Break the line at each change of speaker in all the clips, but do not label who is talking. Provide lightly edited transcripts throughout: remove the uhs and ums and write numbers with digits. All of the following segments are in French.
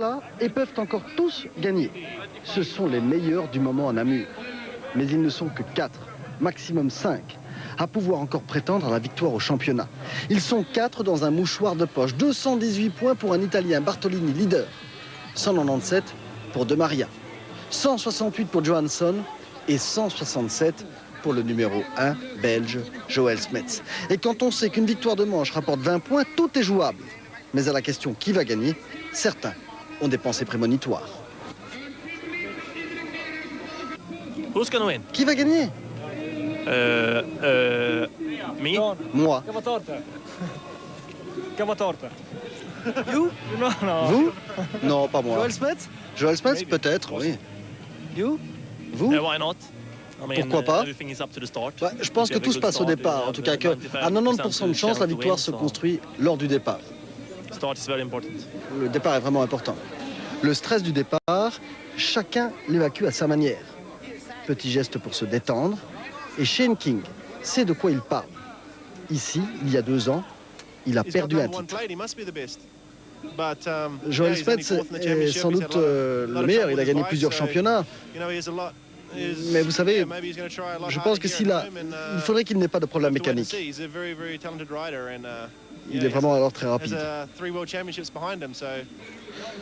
là et peuvent encore tous gagner. Ce sont les meilleurs du moment en Namur. Mais ils ne sont que 4, maximum 5, à pouvoir encore prétendre à la victoire au championnat. Ils sont 4 dans un mouchoir de poche. 218 points pour un Italien, Bartolini, leader. 197 pour De Maria. 168 pour Johansson et 167 pour le numéro 1, belge, Joël Smets. Et quand on sait qu'une victoire de manche rapporte 20 points, tout est jouable. Mais à la question qui va gagner, certains ont des pensées prémonitoires.
Who's gonna win?
Qui va gagner?
Me?
Moi.
Cavatorta.
You?
Non.
Vous? Non, pas moi.
Joël Smets?
Joël Smets, peut-être, oui.
You?
Vous?
Why not? I mean,
Pourquoi pas?
everything is up to the start.
Ouais, je pense que tout se passe au départ, en tout cas, qu'à 90% de chance, la victoire se construit lors du départ.
Start is very important.
Le départ est vraiment important. Le stress du départ, chacun l'évacue à sa manière. Petit geste pour se détendre. Et Shane King sait de quoi il parle. Ici, il y a 2 ans, il a perdu un titre. Joël Smets est sans doute le meilleur. Il a gagné plusieurs championnats. Mais vous savez, je pense que il faudrait qu'il n'ait pas de problème mécanique. Il est vraiment alors très rapide.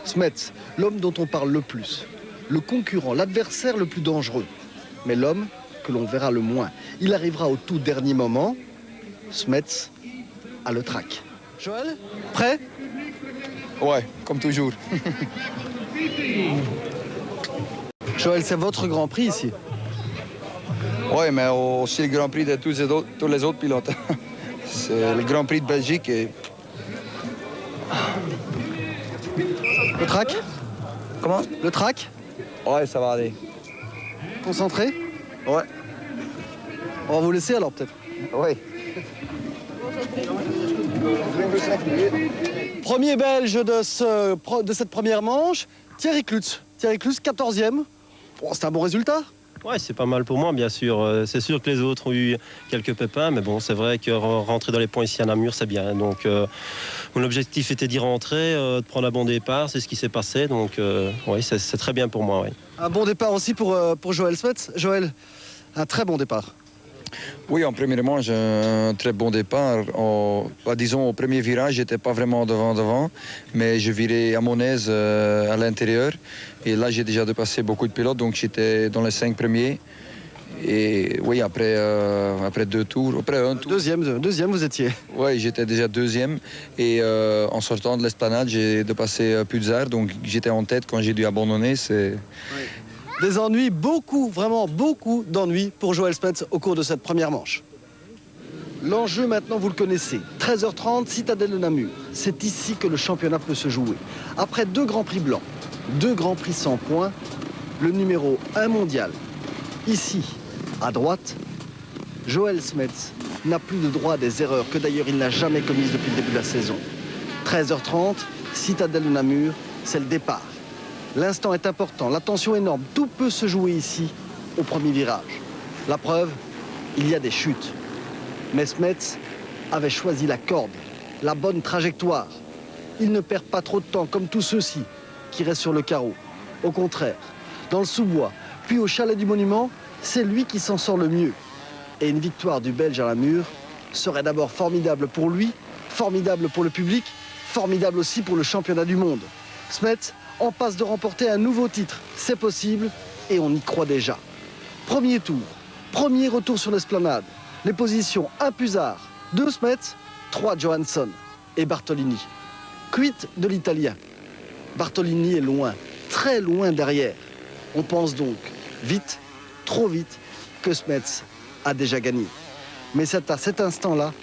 Smets, l'homme dont on parle le plus, le concurrent, l'adversaire le plus dangereux, mais l'homme que l'on verra le moins. Il arrivera au tout dernier moment. Smets a le trac. Joël, prêt?
Ouais, comme toujours.
Joël, c'est votre Grand Prix ici.
Ouais, mais aussi le Grand Prix de tous les autres pilotes. C'est le Grand Prix de Belgique et...
Le trac?
Comment?
Le trac?
Ouais, ça va aller.
Concentré?
Ouais.
On va vous laisser alors peut-être.
Ouais.
Premier belge de cette première manche, Thierry Klutz. Thierry Klutz, 14e. Bon, c'est un bon résultat.
Ouais, c'est pas mal pour moi, bien sûr. C'est sûr que les autres ont eu quelques pépins, mais bon, c'est vrai que rentrer dans les points ici à Namur, c'est bien. Donc, mon objectif était d'y rentrer, de prendre un bon départ. C'est ce qui s'est passé. Donc, oui, c'est très bien pour moi. Oui.
Un bon départ aussi pour Joël Smets. Joël, un très bon départ.
Oui, en premier manche, un très bon départ. Disons, au premier virage, j'étais pas vraiment devant, mais je virais à mon aise à l'intérieur. Et là, j'ai déjà dépassé beaucoup de pilotes, donc j'étais dans les 5 premiers. Et oui, après 2 tours, après un tour.
Deuxième, vous étiez.
Oui, j'étais déjà 2e. Et en sortant de l'esplanade, j'ai dépassé Puzar, donc j'étais en tête quand j'ai dû abandonner. Oui.
Des ennuis, vraiment beaucoup d'ennuis pour Joël Smets au cours de cette première manche. L'enjeu maintenant, vous le connaissez. 13h30, Citadelle de Namur. C'est ici que le championnat peut se jouer. Après 2 Grands Prix blancs, 2 Grands Prix 100 points, le numéro 1 mondial. Ici, à droite, Joël Smets n'a plus de droit à des erreurs que d'ailleurs il n'a jamais commises depuis le début de la saison. 13h30, Citadelle de Namur, c'est le départ. L'instant est important, la tension énorme, tout peut se jouer ici, au premier virage. La preuve, il y a des chutes. Mais Smets avait choisi la corde, la bonne trajectoire. Il ne perd pas trop de temps, comme tous ceux-ci, qui restent sur le carreau. Au contraire, dans le sous-bois, puis au chalet du Monument, c'est lui qui s'en sort le mieux. Et une victoire du Belge à Namur serait d'abord formidable pour lui, formidable pour le public, formidable aussi pour le championnat du monde. Smets en passe de remporter un nouveau titre. C'est possible et on y croit déjà. Premier tour, premier retour sur l'esplanade. Les positions 1 Puzar, 2 Smets, 3 Johansson et Bartolini. Quid de l'Italien? Bartolini est loin, très loin derrière. On pense donc vite, trop vite, que Smets a déjà gagné. Mais c'est à cet instant-là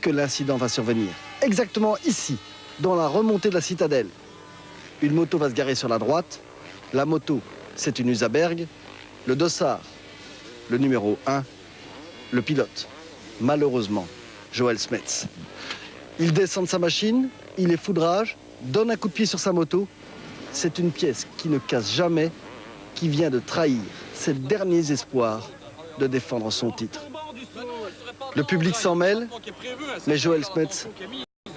que l'incident va survenir. Exactement ici, dans la remontée de la citadelle. Une moto va se garer sur la droite. La moto, c'est une Usaberg. Le dossard, le numéro 1, le pilote. Malheureusement, Joël Smets. Il descend de sa machine, il est foudrage, donne un coup de pied sur sa moto. C'est une pièce qui ne casse jamais, qui vient de trahir ses derniers espoirs de défendre son titre. Le public s'en mêle, mais Joël Smets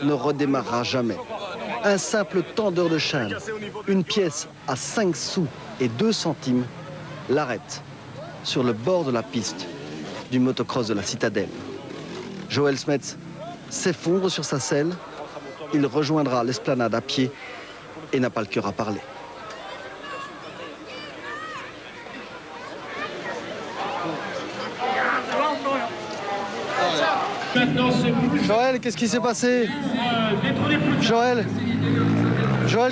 ne redémarrera jamais. Un simple tendeur de chaîne, une pièce à 5 sous et 2 centimes, l'arrête sur le bord de la piste du motocross de la Citadelle. Joël Smets s'effondre sur sa selle, il rejoindra l'esplanade à pied et n'a pas le cœur à parler. Joël, qu'est-ce qui s'est passé? Joël,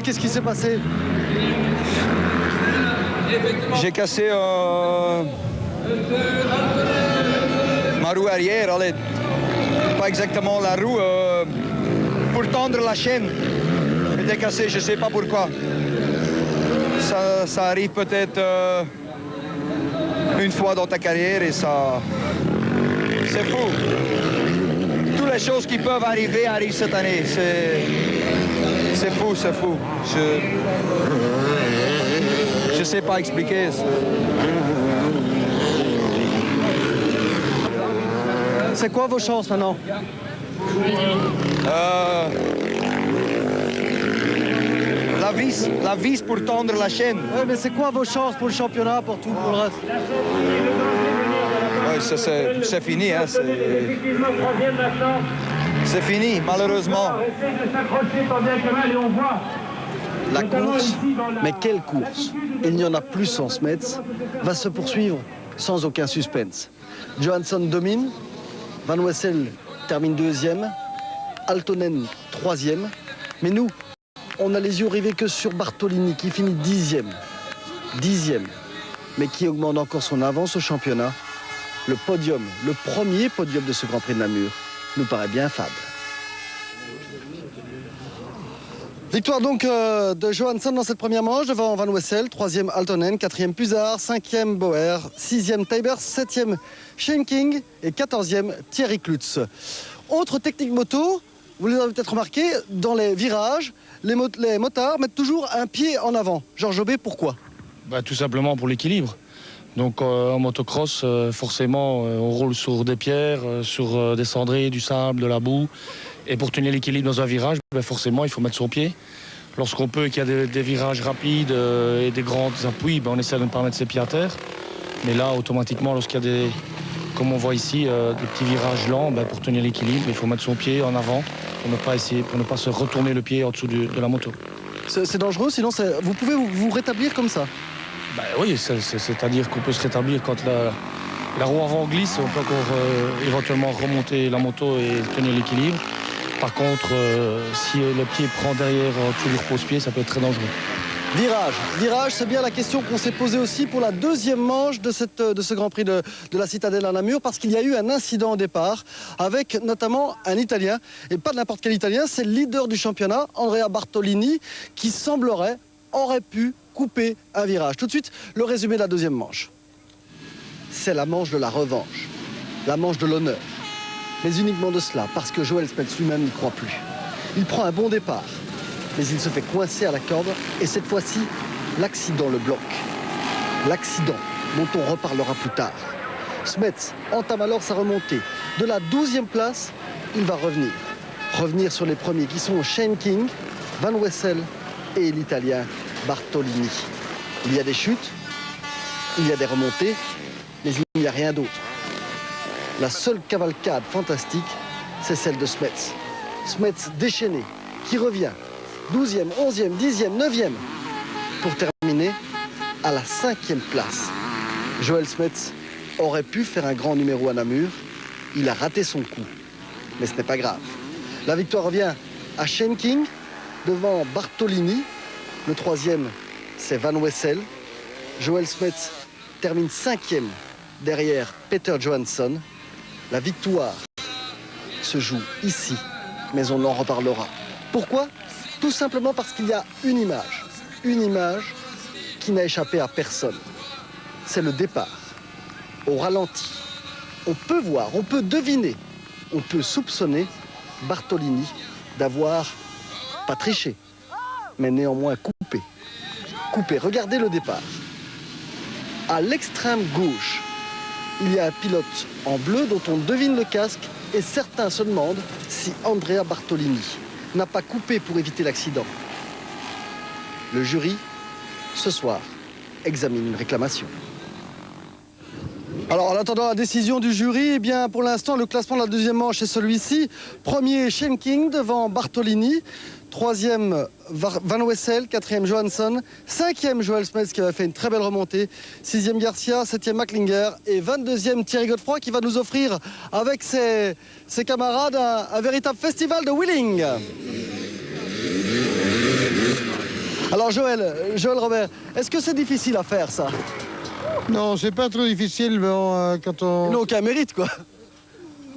qu'est-ce qui s'est passé?
J'ai cassé ma roue arrière, allez, pas exactement la roue, pour tendre la chaîne. J'étais cassé, je ne sais pas pourquoi. Ça arrive peut-être une fois dans ta carrière et ça... C'est fou. Toutes les choses qui peuvent arriver arrivent cette année. C'est fou, c'est fou. Je sais pas expliquer.
C'est quoi vos chances maintenant?
La vis pour tendre la chaîne.
Ouais, mais c'est quoi vos chances pour le championnat, pour tout, pour le reste?
Ouais, c'est fini, hein, c'est fini, malheureusement.
La course, mais quelle course? Il n'y en a plus sans Smets, va se poursuivre sans aucun suspense. Johansson domine, Van Wessel termine deuxième, Aaltonen troisième, mais nous, on a les yeux rivés que sur Bartolini qui finit dixième, mais qui augmente encore son avance au championnat. Le podium, le premier podium de ce Grand Prix de Namur, nous paraît bien fade. Victoire donc de Johansson dans cette première manche devant Van Wessel, troisième Aaltonen, quatrième Puzard, cinquième Bauer, sixième Taibers, septième Schenking et quatorzième Thierry Klutz. Autre technique moto, vous les avez peut-être remarqué, dans les virages, les motards mettent toujours un pied en avant. Georges Aubé, pourquoi?
Tout simplement pour l'équilibre. Donc en motocross, forcément, on roule sur des pierres, sur des cendriers, du sable, de la boue. Et pour tenir l'équilibre dans un virage, forcément, il faut mettre son pied. Lorsqu'on peut et qu'il y a des virages rapides et des grands appuis, on essaie de ne pas mettre ses pieds à terre. Mais là, automatiquement, lorsqu'il y a des, comme on voit ici, des petits virages lents, pour tenir l'équilibre, il faut mettre son pied en avant pour ne pas se retourner le pied en dessous de la moto.
C'est dangereux, sinon vous pouvez vous rétablir comme ça?
Oui, c'est-à-dire qu'on peut se rétablir quand la roue avant glisse, on peut encore éventuellement remonter la moto et tenir l'équilibre. Par contre, si le pied prend derrière en dessous du repose-pied, ça peut être très dangereux.
Virage, c'est bien la question qu'on s'est posée aussi pour la deuxième manche de ce Grand Prix de la Citadelle à Namur, parce qu'il y a eu un incident au départ, avec notamment un Italien, et pas n'importe quel Italien, c'est le leader du championnat, Andrea Bartolini, qui aurait pu couper un virage. Tout de suite, le résumé de la deuxième manche. C'est la manche de la revanche, la manche de l'honneur. Mais uniquement de cela, parce que Joël Smets lui-même n'y croit plus. Il prend un bon départ, mais il se fait coincer à la corde, et cette fois-ci, l'accident le bloque. L'accident dont on reparlera plus tard. Smets entame alors sa remontée. De la 12e place, il va revenir sur les premiers, qui sont Schenking, Van Wessel et l'Italien Bartolini. Il y a des chutes, il y a des remontées, mais il n'y a rien d'autre. La seule cavalcade fantastique, c'est celle de Smets. Smets déchaîné, qui revient 12e, 11e, 10e, 9e, pour terminer à la 5e place. Joël Smets aurait pu faire un grand numéro à Namur. Il a raté son coup, mais ce n'est pas grave. La victoire revient à Schenking, devant Bartolini. Le troisième, c'est Van Wessel. Joël Smets termine 5e derrière Peter Johansson. La victoire se joue ici, mais on en reparlera. Pourquoi? Tout simplement parce qu'il y a une image qui n'a échappé à personne. C'est le départ, au ralenti. On peut voir, on peut deviner, on peut soupçonner Bartolini d'avoir pas triché, mais néanmoins coupé. Regardez le départ. À l'extrême gauche, il y a un pilote en bleu dont on devine le casque et certains se demandent si Andrea Bartolini n'a pas coupé pour éviter l'accident. Le jury, ce soir, examine une réclamation. Alors, en attendant la décision du jury, eh bien, pour l'instant, le classement de la deuxième manche est celui-ci. Premier, Shane King devant Bartolini. Troisième, Van Wessel. Quatrième, Johansson. Cinquième, Joel Smets qui avait fait une très belle remontée. Sixième, Garcia. Septième, McLinger. Et 22e, Thierry Godefroy qui va nous offrir, avec ses camarades, un véritable festival de wheeling. Alors, Joël Robert, est-ce que c'est difficile à faire, ça?
Non, c'est pas trop difficile quand on...
Ils n'ont aucun mérite, quoi.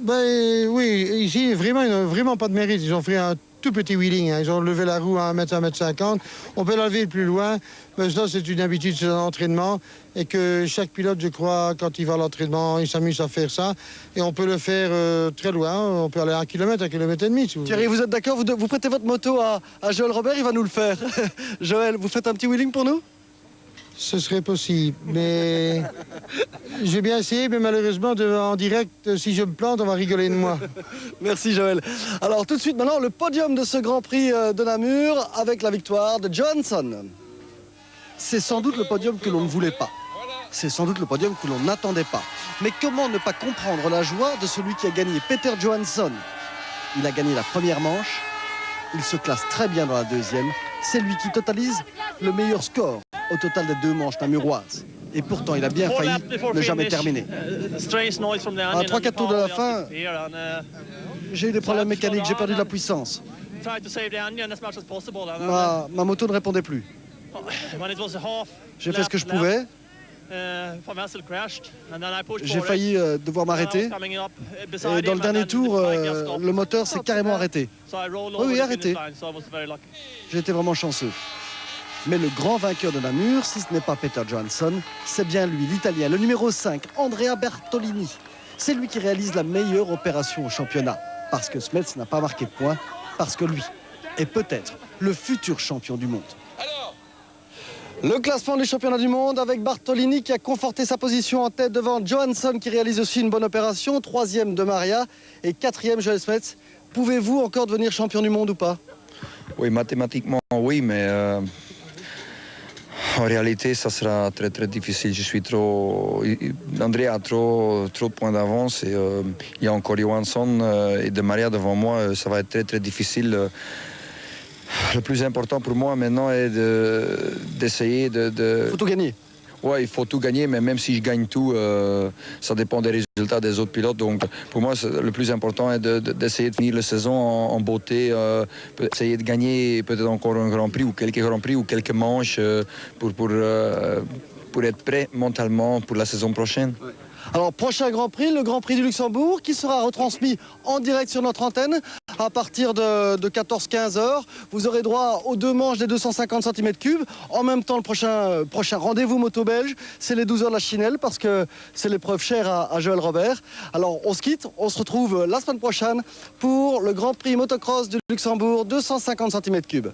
Ben oui, ici, vraiment pas de mérite. Ils ont fait un tout petit wheeling. Hein. Ils ont levé la roue à 1 mètre, 1 mètre 50. On peut la lever plus loin. Mais ça, c'est une habitude, c'est un entraînement. Et que chaque pilote, je crois, quand il va à l'entraînement, il s'amuse à faire ça. Et on peut le faire très loin. On peut aller à 1 kilomètre, 1,5 kilomètres. Si
Thierry, vous êtes d'accord? Vous prêtez votre moto à Joël Robert, il va nous le faire. Joël, vous faites un petit wheeling pour nous?
Ce serait possible, mais j'ai bien essayé, mais malheureusement, en direct, si je me plante, on va rigoler de moi.
Merci Joël. Alors tout de suite maintenant, le podium de ce Grand Prix de Namur avec la victoire de Johansson. C'est sans doute le podium que l'on ne voulait pas. C'est sans doute le podium que l'on n'attendait pas. Mais comment ne pas comprendre la joie de celui qui a gagné, Peter Johansson? Il a gagné la première manche, il se classe très bien dans la deuxième. C'est lui qui totalise le meilleur score au total des 2 manches namuroises. Et pourtant, il a bien failli ne jamais terminer. À 3-4 tours de la fin, j'ai eu des problèmes mécaniques, j'ai perdu de la puissance. Ma moto ne répondait plus. J'ai fait ce que je pouvais. J'ai failli devoir m'arrêter. Et dans le dernier tour, le moteur s'est carrément arrêté. Oui, arrêté. J'ai été vraiment chanceux. Mais le grand vainqueur de Namur, si ce n'est pas Peter Johansson, c'est bien lui, l'Italien, le numéro 5, Andrea Bertolini. C'est lui qui réalise la meilleure opération au championnat. Parce que Smets n'a pas marqué de points, parce que lui est peut-être le futur champion du monde. Le classement des championnats du monde avec Bartolini qui a conforté sa position en tête devant Johansson qui réalise aussi une bonne opération. 3e de Maria et 4e Joel Smets. Pouvez-vous encore devenir champion du monde ou pas?
Oui, mathématiquement, oui, mais en réalité, ça sera très très difficile. Je suis trop... André a trop de points d'avance et il y a encore Johansson et de Maria devant moi. Ça va être très très difficile. Le plus important pour moi maintenant est d'essayer de...
Faut tout gagner.
Oui, il faut tout gagner, mais même si je gagne tout, ça dépend des résultats des autres pilotes. Donc pour moi, le plus important est d'essayer de finir la saison en beauté, essayer de gagner peut-être encore un Grand Prix ou quelques manches pour être prêt mentalement pour la saison prochaine.
Ouais. Alors, prochain Grand Prix, le Grand Prix du Luxembourg, qui sera retransmis en direct sur notre antenne à partir de 14-15 heures. Vous aurez droit aux 2 manches des 250 cm3. En même temps, le prochain rendez-vous moto belge, c'est les 12 heures de la Chinelle, parce que c'est l'épreuve chère à Joël Robert. Alors, on se quitte, on se retrouve la semaine prochaine pour le Grand Prix motocross du Luxembourg, 250 cm3.